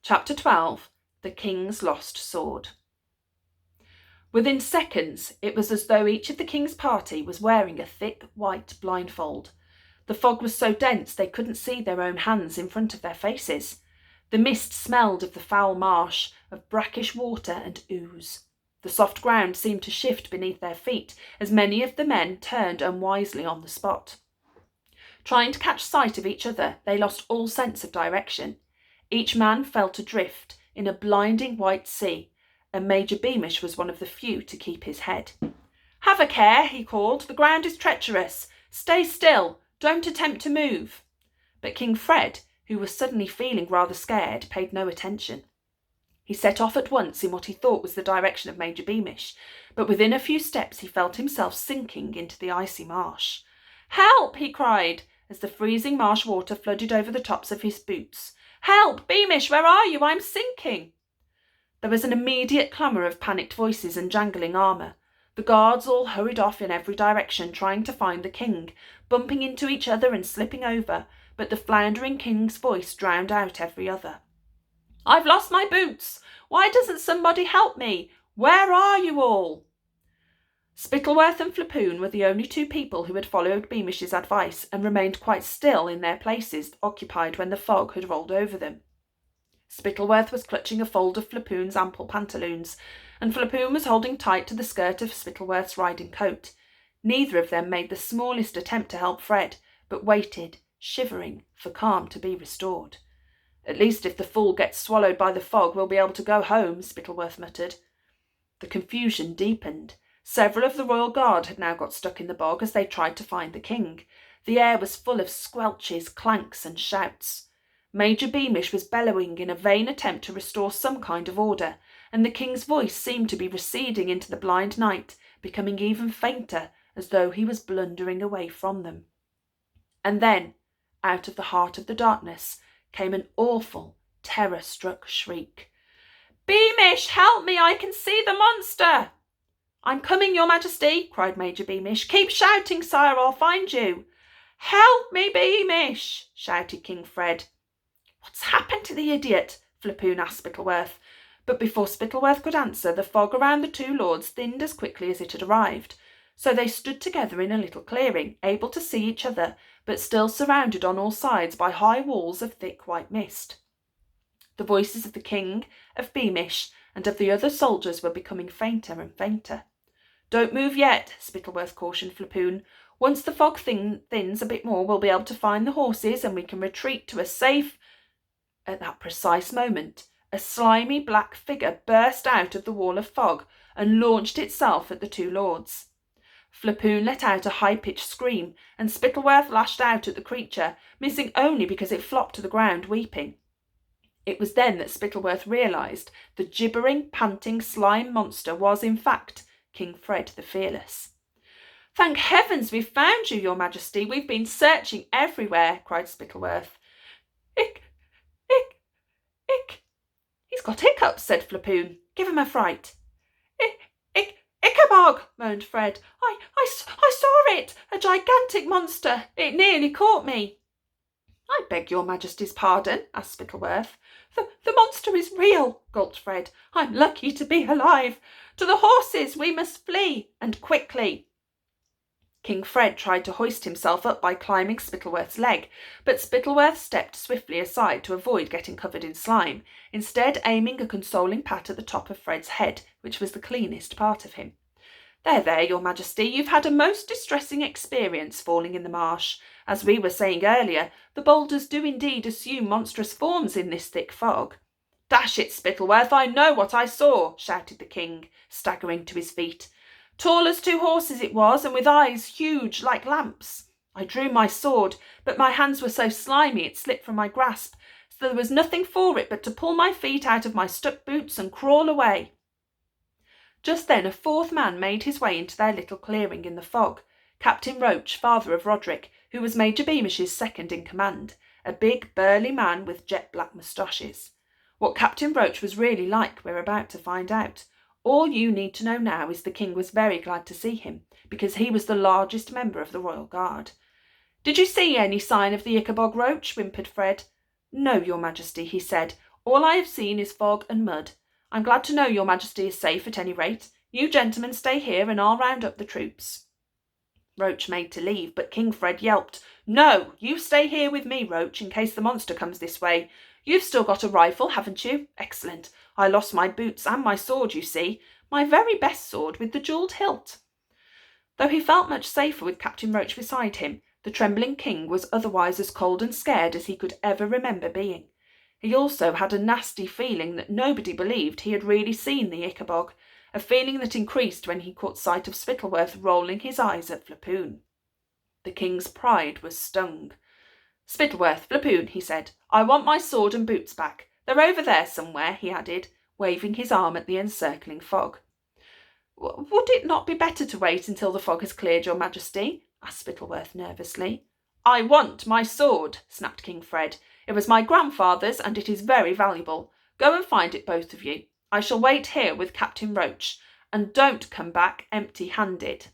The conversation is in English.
Chapter 12. The King's Lost Sword. Within seconds, it was as though each of the king's party was wearing a thick white blindfold. The fog was so dense they couldn't see their own hands in front of their faces. The mist smelled of the foul marsh, of brackish water and ooze. The soft ground seemed to shift beneath their feet as many of the men turned unwisely on the spot. Trying to catch sight of each other, they lost all sense of direction. Each man felt adrift in a blinding white sea, and Major Beamish was one of the few to keep his head. "Have a care," he called. "The ground is treacherous. Stay still. Don't attempt to move." But King Fred, who was suddenly feeling rather scared, paid no attention. He set off at once in what he thought was the direction of Major Beamish, but within a few steps he felt himself sinking into the icy marsh. "Help!" he cried, as the freezing marsh water flooded over the tops of his boots. "Help! Beamish, where are you? I'm sinking!" There was an immediate clamour of panicked voices and jangling armour. The guards all hurried off in every direction, trying to find the king, bumping into each other and slipping over, but the floundering king's voice drowned out every other. "I've lost my boots! Why doesn't somebody help me? Where are you all?" Spittleworth and Flapoon were the only two people who had followed Beamish's advice and remained quite still in their places, occupied when the fog had rolled over them. Spittleworth was clutching a fold of Flapoon's ample pantaloons, and Flapoon was holding tight to the skirt of Spittleworth's riding coat. Neither of them made the smallest attempt to help Fred, but waited, shivering, for calm to be restored. "At least if the fool gets swallowed by the fog, we'll be able to go home," Spittleworth muttered. The confusion deepened. Several of the royal guard had now got stuck in the bog as they tried to find the king. The air was full of squelches, clanks and shouts. Major Beamish was bellowing in a vain attempt to restore some kind of order, and the king's voice seemed to be receding into the blind night, becoming even fainter, as though he was blundering away from them. And then, out of the heart of the darkness, came an awful, terror-struck shriek. "Beamish, help me! I can see the monster!" "I'm coming, your majesty," cried Major Beamish. "Keep shouting, sire, I'll find you." "Help me, Beamish!" shouted King Fred. "What's happened to the idiot?" Flapoon asked Spittleworth. But before Spittleworth could answer, the fog around the two lords thinned as quickly as it had arrived. So they stood together in a little clearing, able to see each other, but still surrounded on all sides by high walls of thick white mist. The voices of the king, of Beamish, and of the other soldiers were becoming fainter and fainter. "Don't move yet," Spittleworth cautioned Flapoon. "Once the fog thins a bit more, we'll be able to find the horses and we can retreat to a safe—" At that precise moment, a slimy black figure burst out of the wall of fog and launched itself at the two lords. Flapoon let out a high-pitched scream, and Spittleworth lashed out at the creature, missing only because it flopped to the ground, weeping. It was then that Spittleworth realised the gibbering, panting slime monster was, in fact, King Fred the Fearless. "Thank heavens we've found you, your majesty. We've been searching everywhere," cried Spittleworth. "Ick! He's got hiccups," said Flapoon. "Give him a fright." Ickabog, moaned Fred. I saw it, a gigantic monster. It nearly caught me." "I beg your majesty's pardon," asked Spittleworth. The monster is real," gulped Fred. "I'm lucky to be alive. To the horses, we must flee, and quickly." King Fred tried to hoist himself up by climbing Spittleworth's leg, but Spittleworth stepped swiftly aside to avoid getting covered in slime, instead aiming a consoling pat at the top of Fred's head, which was the cleanest part of him. There, your majesty, you've had a most distressing experience falling in the marsh. As we were saying earlier, the boulders do indeed assume monstrous forms in this thick fog." "Dash it, Spittleworth, I know what I saw," shouted the king, staggering to his feet. "Tall as two horses it was, and with eyes huge like lamps. I drew my sword, but my hands were so slimy it slipped from my grasp, so there was nothing for it but to pull my feet out of my stuck boots and crawl away." Just then a fourth man made his way into their little clearing in the fog. Captain Roach, father of Roderick, who was Major Beamish's second in command, a big, burly man with jet-black moustaches. What Captain Roach was really like we're about to find out. All you need to know now is the king was very glad to see him, because he was the largest member of the royal guard. "Did you see any sign of the Ickabog Roach?" whimpered Fred. "No, your majesty," he said. All I have seen is fog and mud. I'm glad to know your Majesty is safe at any rate. You gentlemen stay here and I'll round up the troops." Roach made to leave, but King Fred yelped, "No, you stay here with me, Roach, in case the monster comes this way. You've still got a rifle, haven't you? Excellent. I lost my boots and my sword, you see. My very best sword with the jewelled hilt." Though he felt much safer with Captain Roach beside him, the trembling king was otherwise as cold and scared as he could ever remember being. He also had a nasty feeling that nobody believed he had really seen the Ickabog, a feeling that increased when he caught sight of Spittleworth rolling his eyes at Flapoon. The king's pride was stung. "Spittleworth, Flapoon," he said, "I want my sword and boots back. They're over there somewhere," he added, waving his arm at the encircling fog. "Would it not be better to wait until the fog has cleared, your Majesty?" asked Spittleworth nervously. "I want my sword," snapped King Fred. "It was my grandfather's and it is very valuable. Go and find it, both of you. I shall wait here with Captain Roach, and don't come back empty-handed."